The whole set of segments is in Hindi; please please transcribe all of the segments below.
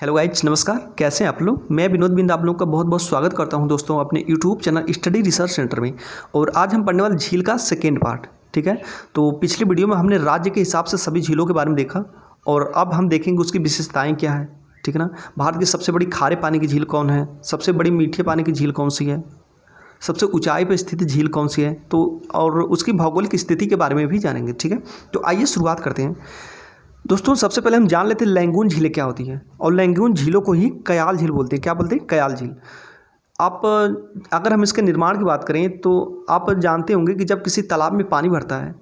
हेलो गाइज, नमस्कार। कैसे हैं आप लोग। मैं विनोद बिंद आप लोगों का बहुत बहुत स्वागत करता हूं दोस्तों अपने YouTube channel study research centre में। और आज हम पढ़ने वाले झील का सेकेंड पार्ट। ठीक है, तो पिछली वीडियो में हमने राज्य के हिसाब से सभी झीलों के बारे में देखा और अब हम देखेंगे उसकी विशेषताएँ क्या है। ठीक है ना। भारत की सबसे बड़ी खारे पानी की झील कौन है, सबसे बड़ी मीठे पानी की झील कौन सी है, सबसे ऊंचाई पर स्थित झील कौन सी है, तो और उसकी भौगोलिक स्थिति के बारे में भी जानेंगे। ठीक है, तो आइए शुरुआत करते हैं दोस्तों। सबसे पहले हम जान लेते हैं लैंगून झीलें क्या होती हैं। और लैंगून झीलों को ही कयाल झील बोलते हैं। क्या बोलते हैं? कयाल झील। आप अगर हम इसके निर्माण की बात करें तो आप जानते होंगे कि जब किसी तालाब में पानी भरता है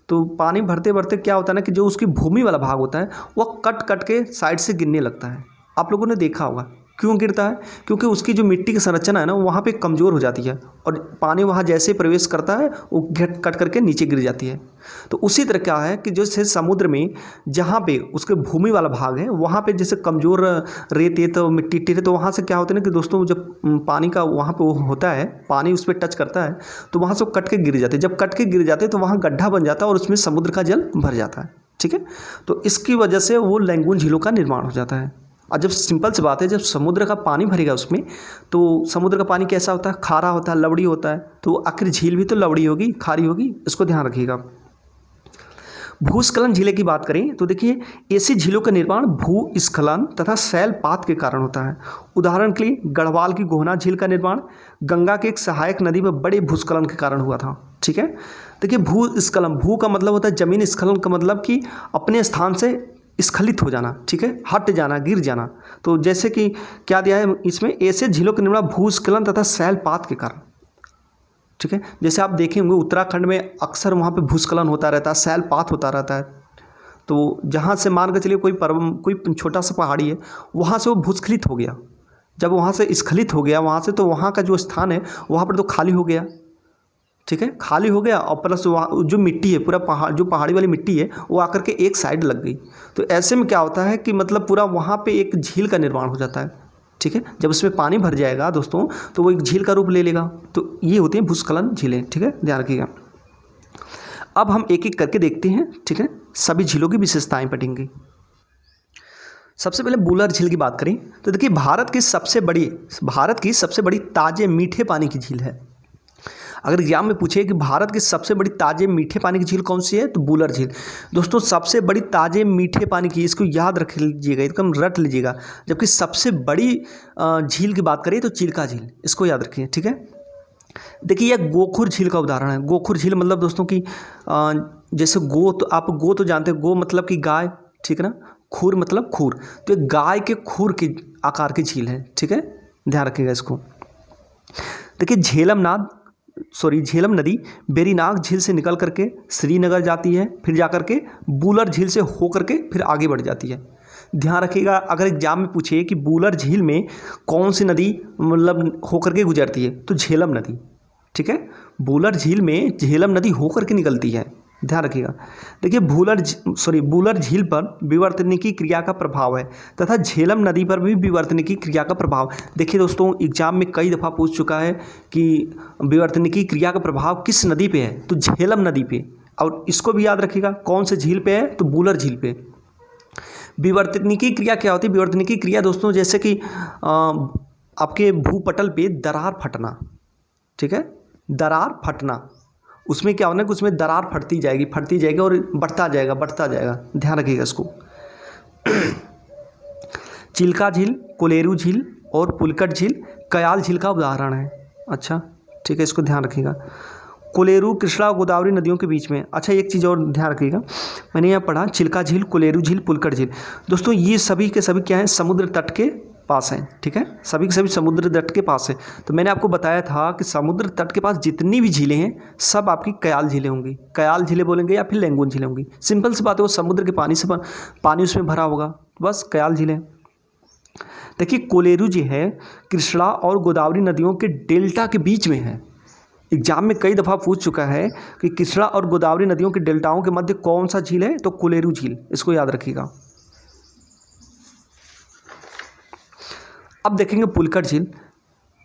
तो पानी भरते भरते क्या होता है ना कि जो उसकी भूमि वाला भाग होता है वह कट कट के साइड से गिरने लगता है। आप लोगों ने देखा होगा क्यों गिरता है, क्योंकि उसकी जो मिट्टी की संरचना है ना वहाँ पे कमज़ोर हो जाती है और पानी वहाँ जैसे प्रवेश करता है वो कट करके नीचे गिर जाती है। तो उसी तरह क्या है कि जैसे समुद्र में जहाँ पे उसके भूमि वाला भाग है वहाँ पे जैसे कमज़ोर रेत तो मिट्टी है, तो वहाँ से क्या होता है ना कि दोस्तों जब पानी का वहाँ पे वो होता है, पानी उस पर टच करता है तो वहाँ से वो कट के गिर जाते हैं। जब कट के गिर जाते हैं तो वहाँ गड्ढा बन जाता है और उसमें समुद्र का जल भर जाता है। ठीक है, तो इसकी वजह से वो लैंगून झीलों का निर्माण हो जाता है। और जब सिंपल सी बात है, जब समुद्र का पानी भरेगा उसमें तो समुद्र का पानी कैसा होता है? खारा होता है, लवड़ी होता है। तो आखिर झील भी तो लवड़ी होगी, खारी होगी, इसको ध्यान रखिएगा। भूस्खलन झीलें की बात करें तो देखिए ऐसी झीलों का निर्माण भूस्खलन तथा शैलपात के कारण होता है। उदाहरण के लिए गढ़वाल की गोहना झील का निर्माण गंगा के एक सहायक नदी में बड़े भूस्खलन के कारण हुआ था। ठीक है, देखिए भूस्खलन, भू का मतलब होता है जमीन, स्खलन का मतलब कि अपने स्थान से स्खलित हो जाना। ठीक है, हट जाना, गिर जाना। तो जैसे कि क्या दिया है इसमें, ऐसे झीलों का निर्माण भूस्खलन तथा शैलपात के कारण। ठीक है, जैसे आप देखे होंगे उत्तराखंड में अक्सर वहाँ पे भूस्खलन होता रहता है, शैलपात होता रहता है। तो जहाँ से मान कर चलिए कोई छोटा सा पहाड़ी है, वहाँ से वो भूस्खलित हो गया। जब वहाँ से स्खलित हो गया वहाँ से, तो वहाँ का जो स्थान है वहाँ पर तो खाली हो गया। ठीक है, खाली हो गया और प्लस वहाँ जो मिट्टी है पूरा जो पहाड़ी वाली मिट्टी है वो आकर के एक साइड लग गई। तो ऐसे में क्या होता है कि मतलब पूरा वहाँ पे एक झील का निर्माण हो जाता है। ठीक है, जब उसमें पानी भर जाएगा दोस्तों तो वो एक झील का रूप ले लेगा। तो ये होती हैं भूस्खलन झीलें। ठीक है, ध्यान रखिएगा। अब हम एक एक करके देखते हैं। ठीक है, सभी झीलों की विशेषताएँ पढ़ेंगे। सबसे पहले बूलर झील की बात करें तो देखिए भारत की सबसे बड़ी ताजे मीठे पानी की झील है। अगर एग्जाम में पूछे कि भारत की सबसे बड़ी ताजे मीठे पानी की झील कौन सी है तो बूलर झील। दोस्तों सबसे बड़ी ताजे मीठे पानी की, इसको याद रख लीजिएगा, एकदम रट लीजिएगा। जबकि सबसे बड़ी झील की बात करें तो चिल्का झील, इसको याद रखिए। ठीक है, देखिए यह गोखुर झील का उदाहरण है। गोखुर झील मतलब दोस्तों की जैसे गो, तो आप गो तो जानते हैं, गो मतलब कि गाय। ठीक है ना, खूर मतलब खूर, तो एक गाय के खूर के आकार की झील है। ठीक है, ध्यान रखिएगा इसको। देखिए झेलम नदी बेरीनाग झील से निकल करके श्रीनगर जाती है, फिर जाकर के बूलर झील से होकर के फिर आगे बढ़ जाती है। ध्यान रखिएगा, अगर एग्जाम में पूछे कि बूलर झील में कौन सी नदी मतलब होकर के गुजरती है तो झेलम नदी। ठीक है, बूलर झील में झेलम नदी होकर के निकलती है, ध्यान रखिएगा। देखिए बूलर झील पर विवर्तनिकी क्रिया का प्रभाव है तथा झेलम नदी पर भी विवर्तनिकी क्रिया का प्रभाव। देखिए दोस्तों एग्जाम में कई दफ़ा पूछ चुका है कि विवर्तनिकी क्रिया का प्रभाव किस नदी पे है तो झेलम नदी पे। और इसको भी याद रखिएगा कौन से झील पे है तो बूलर झील पे। विवर्तनिकी क्रिया क्या होती है? विवर्तनिकी क्रिया दोस्तों जैसे कि आपके भूपटल पे दरार फटना। ठीक है, दरार फटना, उसमें क्या होना है कि उसमें दरार फटती जाएगी और बढ़ता जाएगा। ध्यान रखिएगा इसको। चिल्का झील, कोलेरू झील और पुलकट झील कयाल झील का उदाहरण है। अच्छा ठीक है, इसको ध्यान रखिएगा। कोलेरू कृष्णा और गोदावरी नदियों के बीच में। अच्छा एक चीज़ और ध्यान रखिएगा, मैंने यहाँ पढ़ा चिल्का झील, कोलेरू झील, पुलकट झील। दोस्तों ये सभी के सभी क्या हैं? समुद्र तट के पास हैं। ठीक है, सभी के सभी समुद्र तट के पास है। तो मैंने आपको बताया था कि समुद्र तट के पास जितनी भी झीलें हैं सब आपकी कयाल झीलें होंगी। कयाल झीलें बोलेंगे या फिर लैंगून झीलें होंगी। सिंपल सी बात है, वो समुद्र के पानी उसमें भरा होगा, बस कयाल झीलें। देखिए कोलेरू जो है कृष्णा और गोदावरी नदियों के डेल्टा के बीच में है। एग्जाम में कई दफ़ा पूछ चुका है कि कृष्णा और गोदावरी नदियों के डेल्टाओं के मध्य कौन सा झील है तो कोलेरू झील, इसको याद रखिएगा। अब देखेंगे पुलकट झील।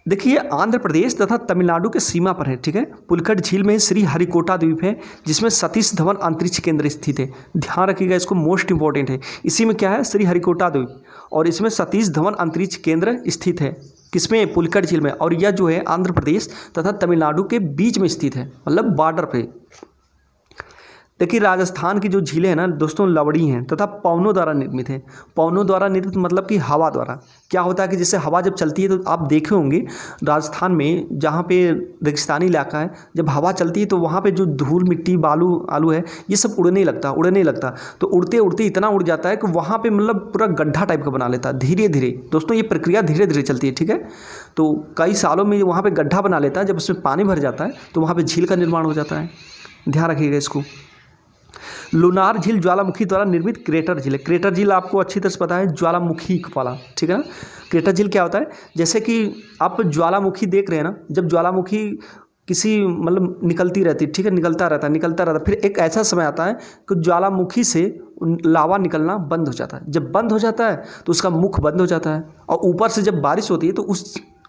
देखिए आंध्र प्रदेश तथा तमिलनाडु के सीमा पर है, ठीक है। पुलिकट झील में श्री हरिकोटा द्वीप है जिसमें सतीश धवन अंतरिक्ष केंद्र स्थित है। ध्यान रखिएगा, इसको मोस्ट इंपॉर्टेंट है। इसी में क्या है, श्री हरिकोटा द्वीप, और इसमें सतीश धवन अंतरिक्ष केंद्र स्थित है। किसमें, पुलिकट झील में। और यह जो है आंध्र प्रदेश तथा तमिलनाडु के बीच में स्थित है, मतलब बॉर्डर पे। देखिए राजस्थान की जो झीलें हैं ना दोस्तों, लवड़ी हैं तथा पवनों द्वारा निर्मित है। पवनों द्वारा निर्मित मतलब कि हवा द्वारा। क्या होता है कि जैसे हवा जब चलती है तो आप देखे होंगे राजस्थान में जहाँ पे रेगिस्तानी इलाका है, जब हवा चलती है तो वहाँ पे जो धूल मिट्टी बालू आलू है ये सब उड़ने लगता। तो उड़ते उड़ते इतना उड़ जाता है कि वहाँ पर मतलब पूरा गड्ढा टाइप का बना लेता है धीरे धीरे। दोस्तों ये प्रक्रिया धीरे धीरे चलती है, ठीक है। तो कई सालों में वहाँ पर गड्ढा बना लेता है, जब उसमें पानी भर जाता है तो वहाँ पर झील का निर्माण हो जाता है। ध्यान रखिएगा इसको। लुनार झील ज्वालामुखी द्वारा निर्मित क्रेटर झील है। क्रेटर झील आपको अच्छी तरह से पता है, ज्वालामुखी वाला, ठीक है ना। क्रेटर झील क्या होता है, जैसे कि आप ज्वालामुखी देख रहे हैं ना, जब ज्वालामुखी किसी मतलब निकलती रहती, ठीक है, निकलता रहता, फिर एक ऐसा समय आता है कि ज्वालामुखी से लावा निकलना बंद हो जाता है। जब बंद हो जाता है तो उसका मुख बंद हो जाता है, और ऊपर से जब बारिश होती है तो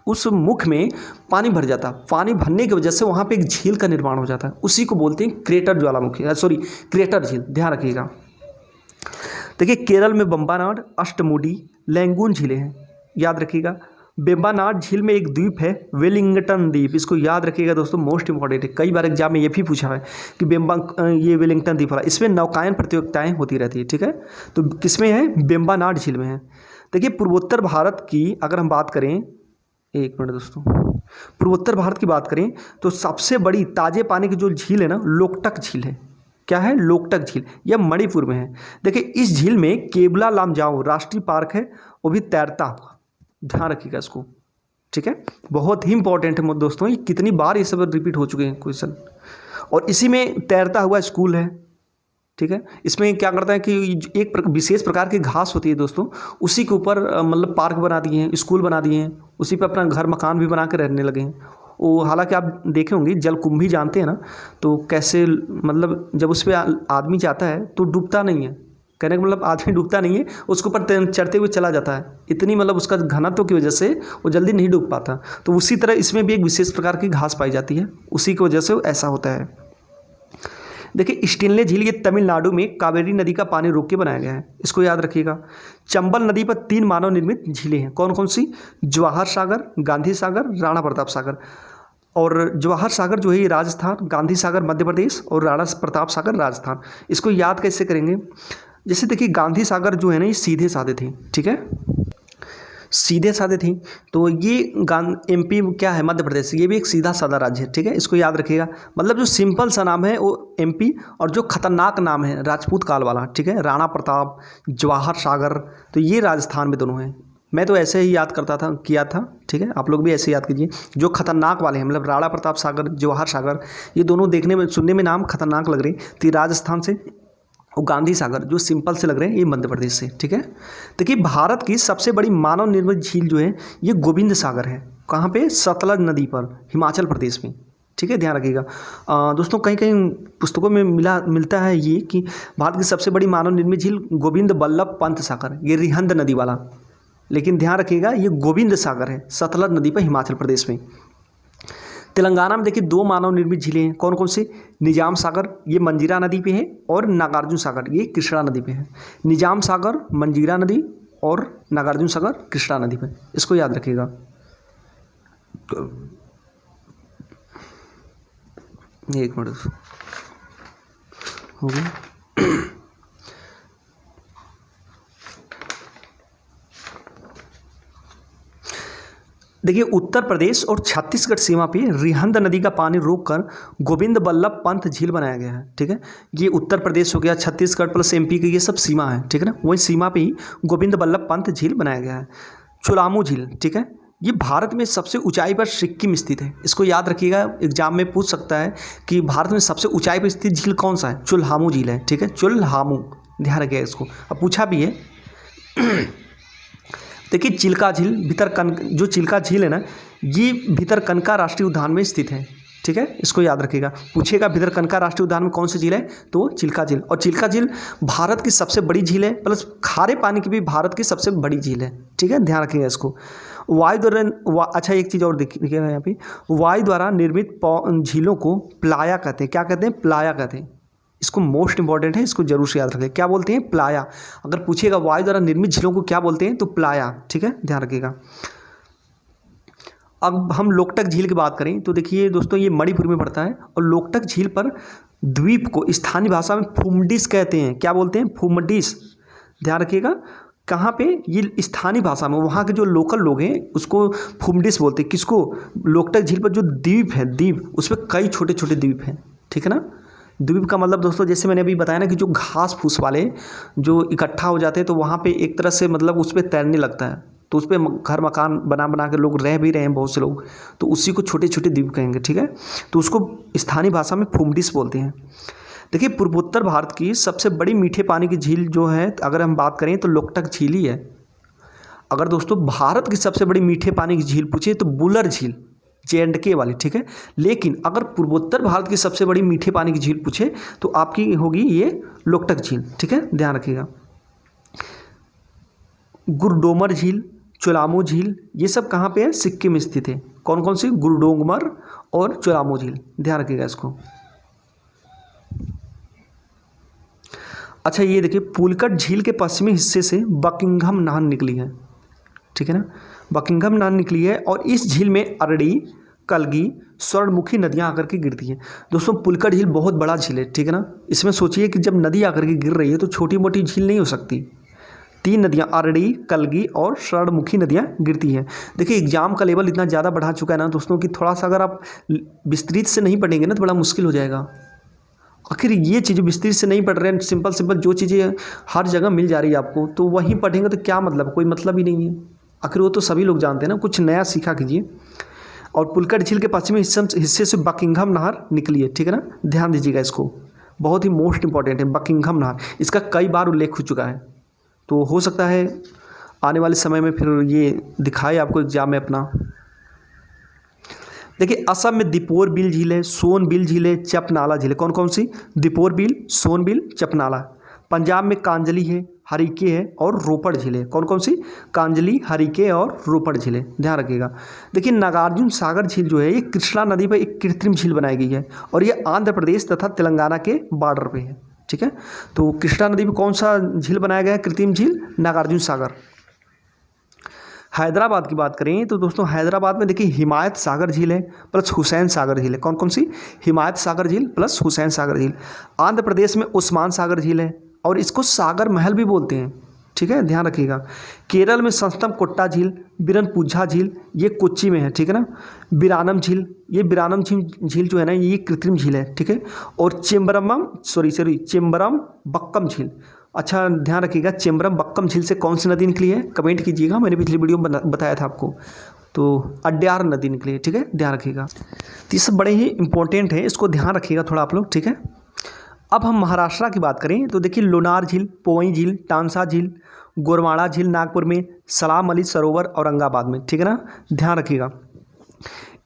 उस मुख में पानी भर जाता है। पानी भरने की वजह से वहाँ पे एक झील का निर्माण हो जाता है, उसी को बोलते हैं क्रेटर क्रेटर झील। ध्यान रखिएगा। देखिए केरल में बम्बानाड, अष्टमुडी, लैंगून झीलें हैं, याद रखिएगा। बेम्बानाड झील में एक द्वीप है वेलिंगटन द्वीप, इसको याद रखिएगा दोस्तों, मोस्ट इंपॉर्टेंट है। कई बार एग्जाम में ये भी पूछा है कि ये वेलिंगटन द्वीप वाला, इसमें नौकायन प्रतियोगिताएं होती रहती है, ठीक है। तो किसमें है, बेम्बानाड झील में है। देखिए पूर्वोत्तर भारत की अगर हम बात करें, एक मिनट दोस्तों, पूर्वोत्तर भारत की बात करें तो सबसे बड़ी ताजे पानी की जो झील है ना, लोकटक झील है। क्या है, लोकटक झील, यह मणिपुर में है। देखिए इस झील में केबला लामजाओ राष्ट्रीय पार्क है, वो भी तैरता हुआ। ध्यान रखिएगा इसको, ठीक है, बहुत ही इंपॉर्टेंट है दोस्तों। ये कितनी बार ये सब रिपीट हो चुके हैं क्वेश्चन। और इसी में तैरता हुआ स्कूल है, ठीक है। इसमें क्या करता है कि एक विशेष प्रकार की घास होती है दोस्तों, उसी के ऊपर मतलब पार्क बना दिए हैं, स्कूल बना दिए हैं, उसी पे अपना घर मकान भी बना के रहने लगे हैं। वो हालांकि आप देखे होंगे जलकुंभी जानते हैं ना, तो कैसे मतलब जब उस पर आदमी जाता है तो डूबता नहीं है। कहने का मतलब आदमी डूबता नहीं है, उसके ऊपर चढ़ते हुए चला जाता है। इतनी मतलब उसका घनत्व की वजह से वो जल्दी नहीं डूब पाता। तो उसी तरह इसमें भी एक विशेष प्रकार की घास पाई जाती है, उसी की वजह से ऐसा होता है। देखिए स्टिनले झील ये तमिलनाडु में कावेरी नदी का पानी रोक के बनाया गया है, इसको याद रखिएगा। चंबल नदी पर 3 मानव निर्मित झीलें हैं, कौन कौन सी, जवाहर सागर, गांधी सागर, राणा प्रताप सागर। और जवाहर सागर जो है ये राजस्थान, गांधी सागर मध्य प्रदेश और राणा प्रताप सागर राजस्थान। इसको याद कैसे करेंगे, जैसे देखिए गांधी सागर जो है ना ये सीधे साधे थे, ठीक है, सीधे साधे थी। तो ये एमपी क्या है, मध्य प्रदेश, ये भी एक सीधा साधा राज्य है, ठीक है, इसको याद रखिएगा। मतलब जो सिंपल सा नाम है वो एमपी, और जो खतरनाक नाम है राजपूत काल वाला, ठीक है, राणा प्रताप, जवाहर सागर, तो ये राजस्थान में दोनों हैं। मैं तो ऐसे ही याद किया था, ठीक है, आप लोग भी ऐसे याद कीजिए। जो खतरनाक वाले हैं मतलब राणा प्रताप सागर, जवाहर सागर, ये दोनों देखने में सुनने में नाम खतरनाक लग रहे, तो राजस्थान से। और गांधी सागर जो सिंपल से लग रहे हैं ये मध्य प्रदेश से, ठीक है। देखिए भारत की सबसे बड़ी मानव निर्मित झील जो है ये गोविंद सागर है। कहाँ पे, सतलज नदी पर, हिमाचल प्रदेश में, ठीक है, ध्यान रखिएगा। दोस्तों कहीं कहीं पुस्तकों में मिलता है ये कि भारत की सबसे बड़ी मानव निर्मित झील गोविंद बल्लभ पंत सागर, ये रिहंद नदी वाला, लेकिन ध्यान रखिएगा ये गोविंद सागर है, सतलज नदी पर, हिमाचल प्रदेश में। तेलंगाना में देखिए 2 मानव निर्मित झीलें हैं, कौन कौन से, निजाम सागर ये मंजीरा नदी पे है, और नागार्जुन सागर ये कृष्णा नदी पे है। निजाम सागर, मंजीरा नदी, और नागार्जुन सागर कृष्णा नदी पे, इसको याद रखिएगा। एक मिनट हो गया। देखिए उत्तर प्रदेश और छत्तीसगढ़ सीमा पे रिहंद नदी का पानी रोककर गोविंद बल्लभ पंत झील बनाया गया है, ठीक है। ये उत्तर प्रदेश हो गया, छत्तीसगढ़ प्लस एमपी की ये सब सीमा है, ठीक है ना। वही सीमा पे ही गोविंद बल्लभ पंत झील बनाया गया है। चुलामू झील, ठीक है, ये भारत में सबसे ऊंचाई पर सिक्किम स्थित है, इसको याद रखिएगा। एग्जाम में पूछ सकता है कि भारत में सबसे ऊंचाई पर स्थित झील कौन सा है, चुल्हामू झील है, ठीक है, चुल्हामू, ध्यान रखिएगा इसको, अब पूछा भी है। देखिए चिल्का झील, जो चिल्का झील है ना, ये भितरकनिका राष्ट्रीय उद्यान में स्थित है, ठीक है, इसको याद रखिएगा। पूछेगा भितरकनिका राष्ट्रीय उद्यान में कौन सी झील है, तो चिल्का झील। और चिल्का झील भारत की सबसे बड़ी झील है, प्लस खारे पानी की भी भारत की सबसे बड़ी झील है। ठीक है, ध्यान रखिएगा इसको। वायु द्वारा अच्छा एक चीज़ और देखिएगा यहाँ पे, वायु द्वारा निर्मित झीलों को प्लाया कहते हैं। क्या कहते हैं, प्लाया कहते हैं। इसको मोस्ट इंपॉर्टेंट है, इसको जरूर से याद रखें। क्या बोलते हैं, प्लाया। अगर पूछेगा वायु द्वारा निर्मित झीलों को क्या बोलते हैं, तो प्लाया। ठीक है, ध्यान रखिएगा। अब हम लोकटक झील की बात करें तो देखिए दोस्तों, ये मणिपुर में पड़ता है और लोकटक झील पर द्वीप को स्थानीय भाषा में फुमडिस कहते हैं। क्या बोलते हैं, फुमडिस। ध्यान रखिएगा, कहाँ पे, ये स्थानीय भाषा में, वहाँ के जो लोकल लोग हैं उसको फुमडिस बोलते हैं। किसको, लोकटक झील पर जो द्वीप है, द्वीप, उसमें कई छोटे छोटे द्वीप हैं। ठीक है ना। द्वीप का मतलब दोस्तों, जैसे मैंने अभी बताया ना कि जो घास फूस वाले जो इकट्ठा हो जाते हैं तो वहाँ पे एक तरह से मतलब उस पर तैरने लगता है, तो उस पर घर मकान बना बना के लोग रह भी रहे हैं बहुत से लोग, तो उसी को छोटे छोटे द्वीप कहेंगे। ठीक है, तो उसको स्थानीय भाषा में फुमडिस बोलते हैं। देखिए, पूर्वोत्तर भारत की सबसे बड़ी मीठे पानी की झील जो है, अगर हम बात करें तो लोकटक झील ही है। अगर दोस्तों भारत की सबसे बड़ी मीठे पानी की झील पूछे तो बुलर झील, J&K वाली। ठीक है, लेकिन अगर पूर्वोत्तर भारत की सबसे बड़ी मीठे पानी की झील पूछे तो आपकी होगी ये लोकटक झील। ठीक है, ध्यान रखिएगा। गुरडोमर झील, चोलामो झील, ये सब कहाँ पे है, सिक्किम में स्थित है। कौन कौन सी, गुरडोमर और चोलामो झील, ध्यान रखिएगा इसको। अच्छा, ये देखिए, पुलकट झील के पश्चिमी हिस्से से बकिंघम नहर निकली है। ठीक है ना, बकिंघम नहर निकली है और इस झील में अरड़ी, कलगी, स्वर्णमुखी नदियां आकर के गिरती हैं। दोस्तों, पुलकट झील बहुत बड़ा झील है। ठीक है ना, इसमें सोचिए कि जब नदी आकर के गिर रही है तो छोटी मोटी झील नहीं हो सकती। 3 नदियां, अरड़ी, कलगी और स्वर्णमुखी नदियां गिरती हैं। देखिए, एग्जाम का लेवल इतना ज़्यादा बढ़ा चुका है ना दोस्तों कि थोड़ा सा अगर आप विस्तृत से नहीं पढ़ेंगे ना तो बड़ा मुश्किल हो जाएगा। आखिर ये चीज़ें विस्तृत से नहीं पढ़ रहे हैं, सिंपल सिंपल जो चीज़ें हर जगह मिल जा रही है आपको, तो वहीं पढ़ेंगे तो क्या मतलब, कोई मतलब ही नहीं है। आखिर वो तो सभी लोग जानते हैं ना, कुछ नया सीखा कीजिए। और पुलकट झील के पश्चिमी हिस्से से बकिंघम नहर निकली है। ठीक है ना, ध्यान दीजिएगा इसको, बहुत ही मोस्ट इंपॉर्टेंट है बकिंघम नहर। इसका कई बार उल्लेख हो चुका है, तो हो सकता है आने वाले समय में फिर ये दिखाए आपको एग्जाम में अपना। देखिए, असम में दीपोरबिल झील है, सोनबिल झील है, चपनाला झील है। कौन कौन सी, दीपोरबिल, सोनबिल, चपनाला। पंजाब में कांजली है, हरिके है और रोपड़ झील है। कौन कौन सी, कांजली, हरिके और रोपड़ झील है, ध्यान रखिएगा। देखिए, नागार्जुन सागर झील जो है ये कृष्णा नदी पर एक कृत्रिम झील बनाई गई है और ये आंध्र प्रदेश तथा तेलंगाना के बॉर्डर पे है। ठीक है, तो कृष्णा नदी पर कौन सा झील बनाया गया है, कृत्रिम झील, नागार्जुन सागर। हैदराबाद की बात करें तो दोस्तों, हैदराबाद में देखिए हिमायत सागर झील है प्लस हुसैन सागर झील है। कौन कौन सी, हिमायत सागर झील प्लस हुसैन सागर झील। आंध्र प्रदेश में उस्मान सागर झील है और इसको सागर महल भी बोलते हैं। ठीक है, ध्यान रखिएगा। केरल में संस्तम कोट्टा झील, बिरनपुझा झील, ये कोच्चि में है। ठीक है ना। बिरानम झील, ये बिरानम झील जो है ना ये कृत्रिम झील है। ठीक है, और चेम्बरम बक्कम झील। अच्छा, ध्यान रखिएगा, चेम्बरम बक्कम झील से कौन सी नदी निकली है, कमेंट कीजिएगा। मैंने पिछली वीडियो में बताया था आपको, तो अड्यार नदी निकली है। ठीक है, ध्यान रखिएगा। तो ये सब बड़े ही इंपॉर्टेंट है, इसको ध्यान रखिएगा थोड़ा आप लोग। ठीक है, अब हम महाराष्ट्र की बात करें तो देखिए, लोनार झील, पोई झील, टांसा झील, गोरवाड़ा झील नागपुर में, सलाम अली सरोवर औरंगाबाद में। ठीक है ना, ध्यान रखिएगा।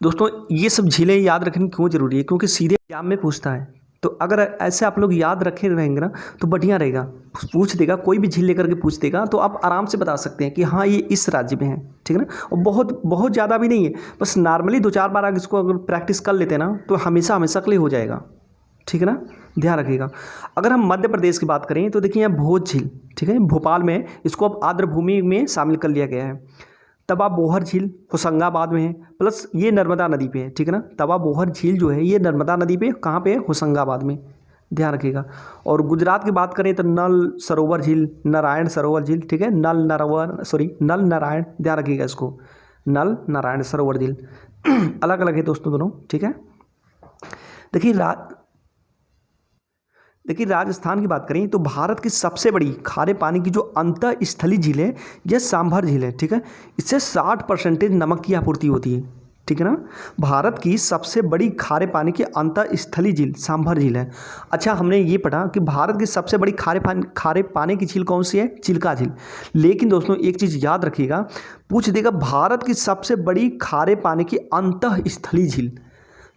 दोस्तों, ये सब झीलें याद रखनी क्यों जरूरी है, क्योंकि सीधे एग्जाम में पूछता है। तो अगर ऐसे आप लोग याद रखे रहेंगे ना तो बढ़िया रहेगा। पूछ देगा, कोई भी झील लेकर के पूछ देगा तो आप आराम से बता सकते हैं कि हाँ ये इस राज्य में है। ठीक है ना, और बहुत बहुत ज़्यादा भी नहीं है, बस नॉर्मली 2-4 बार अगर इसको अगर प्रैक्टिस कर लेते हैं ना तो हमेशा हमेशा के लिए हो जाएगा। ठीक है ना, ध्यान रखिएगा। अगर हम मध्य प्रदेश की बात करें तो देखिए यहाँ भोज झील, ठीक है, भोपाल में, इसको अब आर्द्रभूमि में शामिल कर लिया गया है। तवा बोहर झील होशंगाबाद में है, प्लस ये नर्मदा नदी पे है। ठीक है ना, तवा बोहर झील जो है ये नर्मदा नदी पे कहाँ पे है, होशंगाबाद में, ध्यान रखिएगा। और गुजरात की बात करें तो नल सरोवर झील, नारायण सरोवर झील। ठीक है, नल नारायण, ध्यान रखिएगा इसको, नल नारायण सरोवर झील अलग अलग है दोस्तों दोनों। ठीक है, देखिए राजस्थान की बात करें तो भारत की सबसे बड़ी खारे पानी की जो अंतःस्थलीय झील है यह सांभर झील है। ठीक है, इससे 60% नमक की आपूर्ति होती है। ठीक है ना, भारत की सबसे बड़ी खारे पानी की अंतःस्थलीय झील सांभर झील है। अच्छा, हमने ये पढ़ा कि भारत की सबसे बड़ी खारे पानी की झील कौन सी है, चिल्का झील। लेकिन दोस्तों एक चीज़ याद रखिएगा, पूछ देगा भारत की सबसे बड़ी खारे पानी की अंतःस्थलीय झील,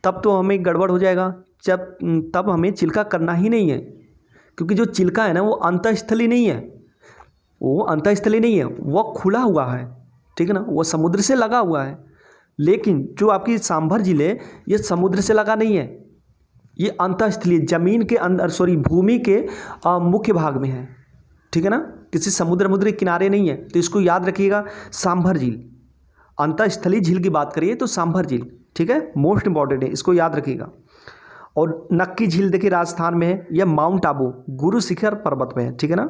तब तो हमें गड़बड़ हो जाएगा। तब हमें चिल्का करना ही नहीं है, क्योंकि जो चिल्का है ना वो अंतःस्थली नहीं है, वो अंतःस्थली नहीं है, वो खुला हुआ है, ठीक है ना, वो समुद्र से लगा हुआ है। लेकिन जो आपकी सांभर झील है ये समुद्र से लगा नहीं है, ये अंतःस्थलीय जमीन के अंदर, सॉरी भूमि के मुख्य भाग में है, ठीक है ना, किसी समुद्र के किनारे नहीं है। तो इसको याद रखिएगा, सांभर झील। अंतःस्थलीय झील की बात करिए तो सांभर झील, ठीक है, मोस्ट इंपॉर्टेंट है, इसको याद रखिएगा। और नक्की झील देखिए राजस्थान में है, यह माउंट आबू गुरु शिखर पर्वत में है, ठीक है ना।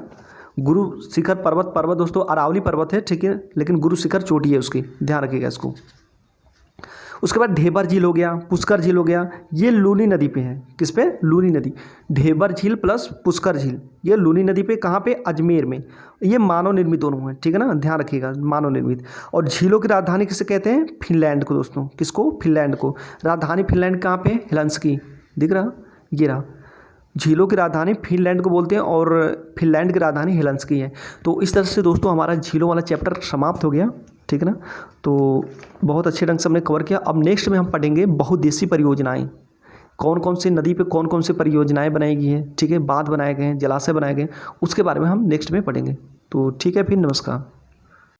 गुरु शिखर पर्वत दोस्तों अरावली पर्वत है, ठीक है, लेकिन गुरु शिखर चोटी है उसकी, ध्यान रखिएगा इसको। उसके बाद ढेबर झील हो गया, पुष्कर झील हो गया, ये लूनी नदी पे है। किस पे? लूनी नदी। ढेबर झील प्लस पुष्कर झील, ये लूनी नदी पे, कहाँ पे? अजमेर में। ये मानव निर्मित दोनों हैं, ठीक है ना, ध्यान रखिएगा, मानव निर्मित। और झीलों की राजधानी किसे कहते हैं? फिनलैंड को दोस्तों। किसको? फिनलैंड को। राजधानी फिनलैंड कहाँ पे? हेलसिंकी, दिख रहा, ये रहा। झीलों की राजधानी फिनलैंड को बोलते हैं और फिनलैंड की राजधानी हेलसिंकी है। तो इस तरह से दोस्तों हमारा झीलों वाला चैप्टर समाप्त हो गया, ठीक है ना। तो बहुत अच्छे ढंग से हमने कवर किया। अब नेक्स्ट में हम पढ़ेंगे बहुउद्देशीय परियोजनाएं, कौन कौन से नदी पे कौन कौन से परियोजनाएं बनाई गई हैं, ठीक है, बांध बनाए गए हैं, जलाशय बनाए गए हैं, उसके बारे में हम नेक्स्ट में पढ़ेंगे। तो ठीक है, फिर नमस्कार।